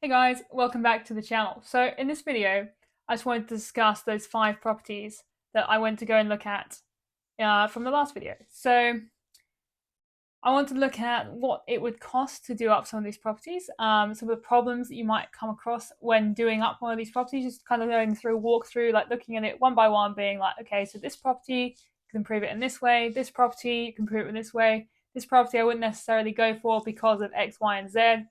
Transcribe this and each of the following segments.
Hey guys, welcome back to the channel. So in this video, I just wanted to discuss those 5 properties that I went to go and look at from the last video. So I want to look at what it would cost to do up some of these properties, some of the problems that you might come across when doing up one of these properties, just kind of going through a walkthrough, like looking at it one by one, being like, okay, so this property, you can improve it in this way, this property, you can improve it in this way, this property I wouldn't necessarily go for because of X, Y, and Z.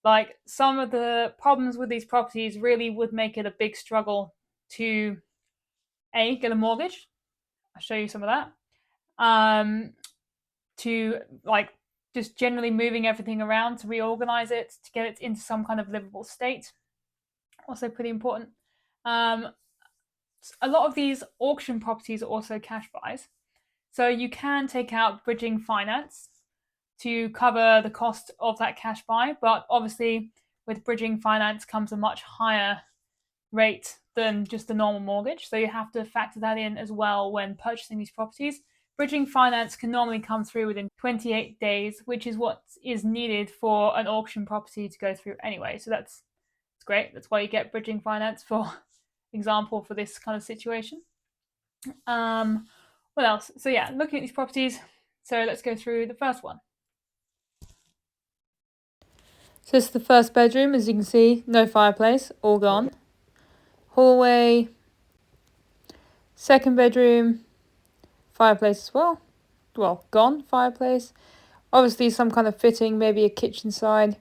Like, some of the problems with these properties really would make it a big struggle to get a mortgage. I'll show you some of that. To like just generally moving everything around to reorganize it to get it into some kind of livable state. Also pretty important. A lot of these auction properties are also cash buys. So you can take out bridging finance to cover the cost of that cash buy, but obviously with bridging finance comes a much higher rate than just a normal mortgage. So you have to factor that in as well when purchasing these properties. Bridging finance can normally come through within 28 days, which is what is needed for an auction property to go through anyway. So that's great. That's why you get bridging finance, for example, for this kind of situation. What else? So yeah, looking at these properties. So let's go through the first one. So this is the first bedroom, as you can see, no fireplace, all gone. Hallway. Second bedroom, fireplace as well. Well, gone, fireplace. Obviously some kind of fitting, maybe a kitchen side.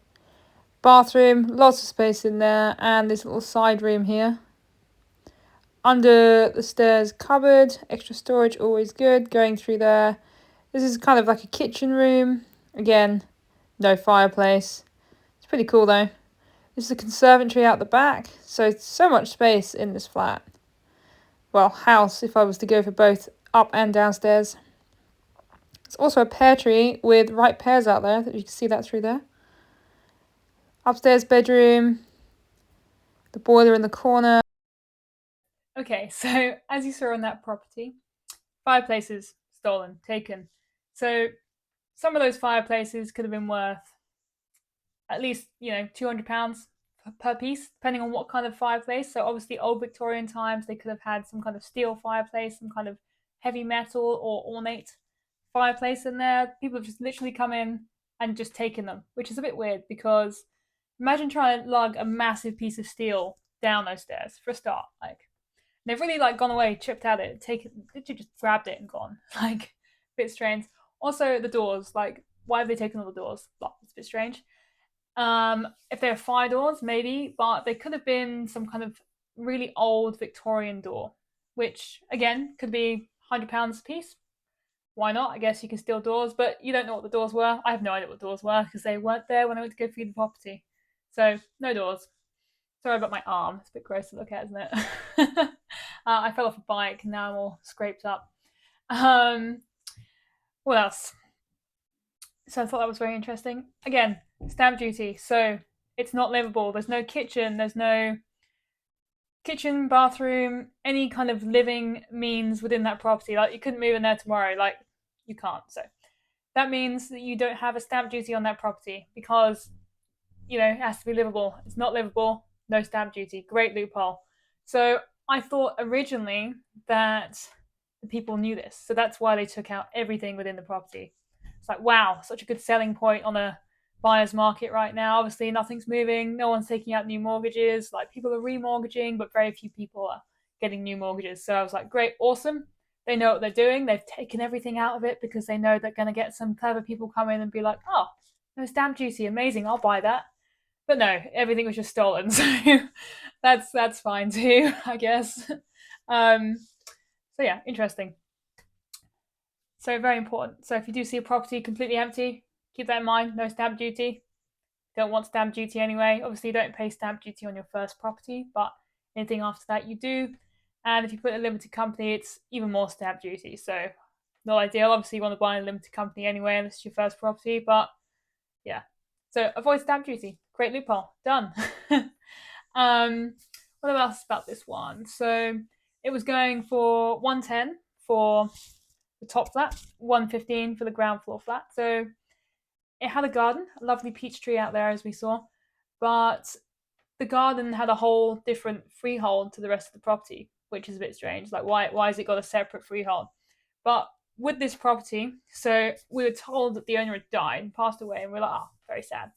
Bathroom, lots of space in there, and this little side room here. Under the stairs, cupboard, extra storage, always good. Going through there. This is kind of like a kitchen room. Again, no fireplace. It's pretty cool though. This is a conservatory out the back, so much space in this flat. Well, house, if I was to go for both up and downstairs. It's also a pear tree with ripe pears out there. You can see that through there. Upstairs bedroom. The boiler in the corner. Okay, so as you saw on that property, fireplaces stolen, taken. So some of those fireplaces could have been worth at least, £200 per piece, depending on what kind of fireplace. So obviously old Victorian times, they could have had some kind of steel fireplace, some kind of heavy metal or ornate fireplace in there. People have just literally come in and just taken them, which is a bit weird because imagine trying to lug a massive piece of steel down those stairs for a start. Like, they've really gone away, chipped at it, literally just grabbed it and gone. Like, a bit strange. Also, the doors. Like, why have they taken all the doors? Well, it's a bit strange. If they're fire doors, maybe, but they could have been some kind of really old Victorian door, which again could be £100 a piece. Why not? I guess you can steal doors, but you don't know what the doors were. I have no idea what doors were because they weren't there when I went to go view the property. So no doors. Sorry about my arm. It's a bit gross to look at, isn't it? I fell off a bike and now I'm all scraped up. What else? So I thought that was very interesting. Again, stamp duty. So it's not livable. There's no kitchen. There's no kitchen, bathroom, any kind of living means within that property. Like, you couldn't move in there tomorrow. Like, you can't. So that means that you don't have a stamp duty on that property because, it has to be livable. It's not livable. No stamp duty. Great loophole. So I thought originally that the people knew this. So that's why they took out everything within the property. It's like, wow, such a good selling point on a buyer's market right now. Obviously, nothing's moving. No one's taking out new mortgages. Like, people are remortgaging, but very few people are getting new mortgages. So I was like, great, awesome. They know what they're doing. They've taken everything out of it because they know they're going to get some clever people come in and be like, oh, no stamp duty, amazing, I'll buy that. But no, everything was just stolen. So that's fine too, I guess. So yeah, interesting. So very important. So if you do see a property completely empty, keep that in mind. No stamp duty. Don't want stamp duty anyway. Obviously, you don't pay stamp duty on your first property, but anything after that you do. And if you put a limited company, it's even more stamp duty. So not ideal. Obviously, you want to buy a limited company anyway, unless it's your first property. But yeah, so avoid stamp duty. Great loophole. Done. What else about this one? So it was going for 110 for the top flat, 115 for the ground floor flat. So it had a garden, a lovely peach tree out there, as we saw, but the garden had a whole different freehold to the rest of the property, which is a bit strange. Like, why has it got a separate freehold? But with this property, so we were told that the owner had died and passed away, and we we're like, oh, very sad.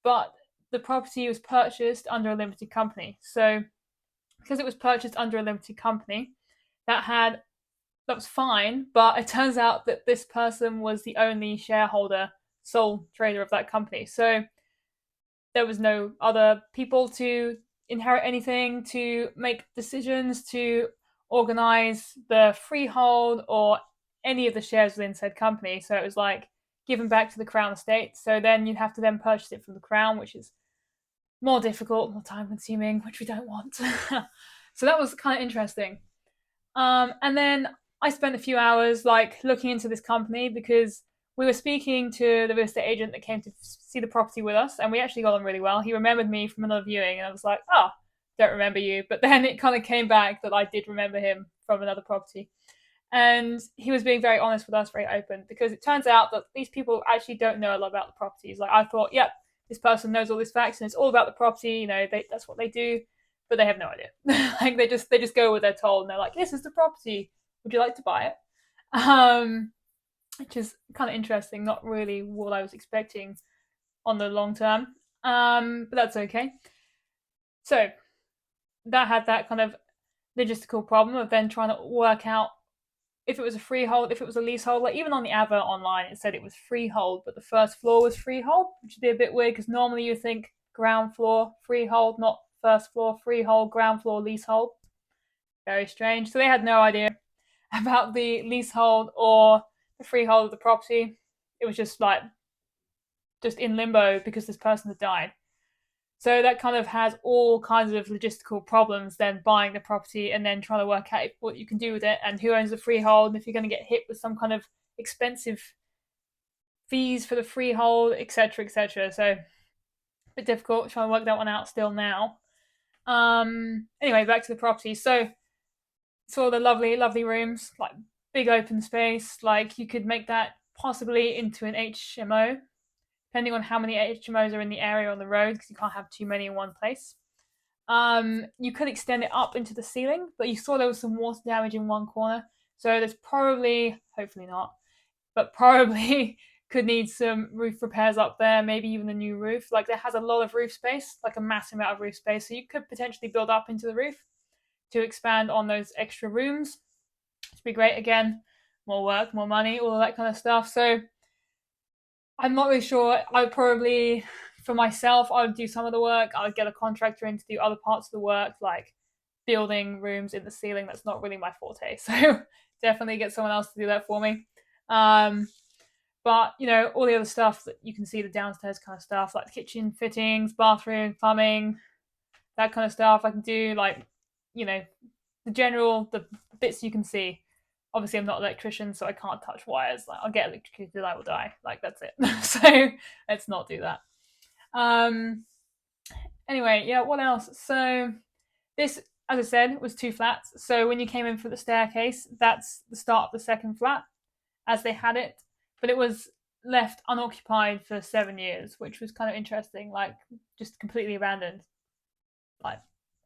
But the property was purchased under a limited company. So because it was purchased under a limited company, that was fine, but it turns out that this person was the only shareholder, sole trader of that company. So there was no other people to inherit anything, to make decisions, to organize the freehold or any of the shares within said company. So it was like given back to the Crown estate. So then you'd have to then purchase it from the Crown, which is more difficult, more time consuming, which we don't want. So that was kind of interesting. And then I spent a few hours like looking into this company because we were speaking to the real estate agent that came to see the property with us, and we actually got on really well. He remembered me from another viewing, and I was like, oh, don't remember you. But then it kind of came back that I did remember him from another property. And he was being very honest with us, very open, because it turns out that these people actually don't know a lot about the properties. Like I thought, yep, this person knows all these facts and it's all about the property, that's what they do, but they have no idea. Like they just go where they're told and they're like, this is the property. Would you like to buy it? Which is kind of interesting, not really what I was expecting on the long term. But that's okay. So that had that kind of logistical problem of then trying to work out if it was a freehold, if it was a leasehold. Like even on the advert online, it said it was freehold, but the first floor was freehold, which would be a bit weird because normally you think ground floor freehold, not first floor freehold, ground floor leasehold. Very strange. So they had no idea about the leasehold or the freehold of the property. It was just like just in limbo because this person had died. So that kind of has all kinds of logistical problems then buying the property and then trying to work out what you can do with it and who owns the freehold, and if you're going to get hit with some kind of expensive fees for the freehold, etc., etc. So a bit difficult trying to work that one out still now. Anyway, back to the property. So saw the lovely rooms, like big open space. Like you could make that possibly into an HMO, depending on how many HMOs are in the area on the road, because you can't have too many in one place. You could extend it up into the ceiling, but you saw there was some water damage in one corner. So there's probably, hopefully not, but probably could need some roof repairs up there, maybe even a new roof. Like there has a lot of roof space, like a massive amount of roof space. So you could potentially build up into the roof to expand on those extra rooms. It'd be great. Again, more work, more money, all of that kind of stuff. So I'm not really sure. I would probably, for myself, I would do some of the work. I would get a contractor in to do other parts of the work, like building rooms in the ceiling. That's not really my forte. So definitely get someone else to do that for me. But, all the other stuff that you can see, the downstairs kind of stuff, like the kitchen fittings, bathroom, plumbing, that kind of stuff. I can do, like, the bits you can see. Obviously, I'm not an electrician, so I can't touch wires. Like, I'll get electrocuted, I will die. Like, that's it. So let's not do that. Anyway, yeah, what else? So this, as I said, was 2 flats. So when you came in for the staircase, that's the start of the second flat, as they had it. But it was left unoccupied for 7 years, which was kind of interesting. Like, just completely abandoned. Like,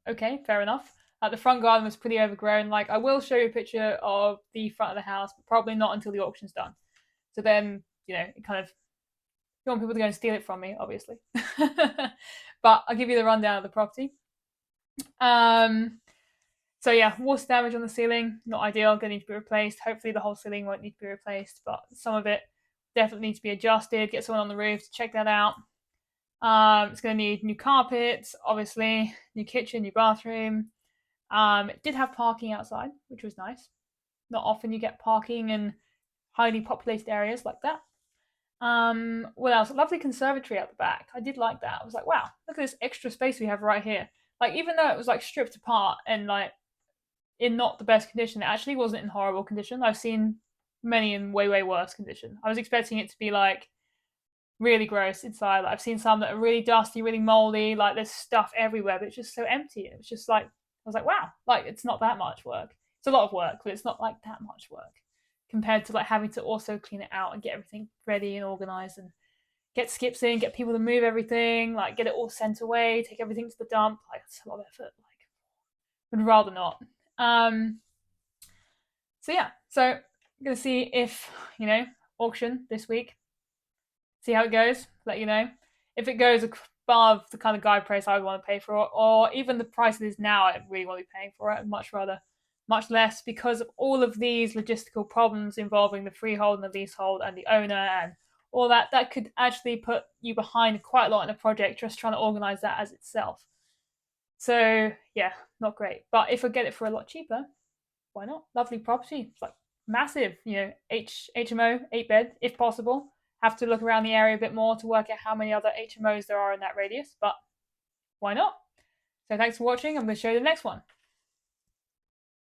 okay, fair enough. The front garden was pretty overgrown. Like, I will show you a picture of the front of the house, but probably not until the auction's done. So then, it kind of, you want people to go and steal it from me, obviously. But I'll give you the rundown of the property. So yeah, water damage on the ceiling, not ideal, going to need to be replaced. Hopefully the whole ceiling won't need to be replaced, but some of it definitely needs to be adjusted. Get someone on the roof to check that out. It's going to need new carpets, obviously, new kitchen, new bathroom. It did have parking outside, which was nice. Not often you get parking in highly populated areas like that. What else? A lovely conservatory at the back. I did like that. I was like, wow, look at this extra space we have right here. Like, even though it was like stripped apart and like in not the best condition, it actually wasn't in horrible condition. I've seen many in way, way worse condition. I was expecting it to be like really gross inside. Like, I've seen some that are really dusty, really moldy, like there's stuff everywhere, but it's just so empty. It was just like, I was like, wow, like it's not that much work. It's a lot of work, but it's not like that much work compared to like having to also clean it out and get everything ready and organized. And get skips in, get people to move everything, like get it all sent away, take everything to the dump. Like it's a lot of effort. Like would rather not. So yeah, so I'm gonna see if auction this week. See how it goes. Let you know if it goes above the kind of guide price I would want to pay for it, or even the price it is now. I really want to be paying for it. I'd much rather much less because of all of these logistical problems involving the freehold and the leasehold and the owner and all that. That could actually put you behind quite a lot in a project just trying to organize that as itself. So yeah, not great. But if I get it for a lot cheaper, why not? Lovely property. It's like massive, HMO, 8 bed, if possible. Have to look around the area a bit more to work out how many other HMOs there are in that radius, but why not? So thanks for watching. I'm going to show you the next one.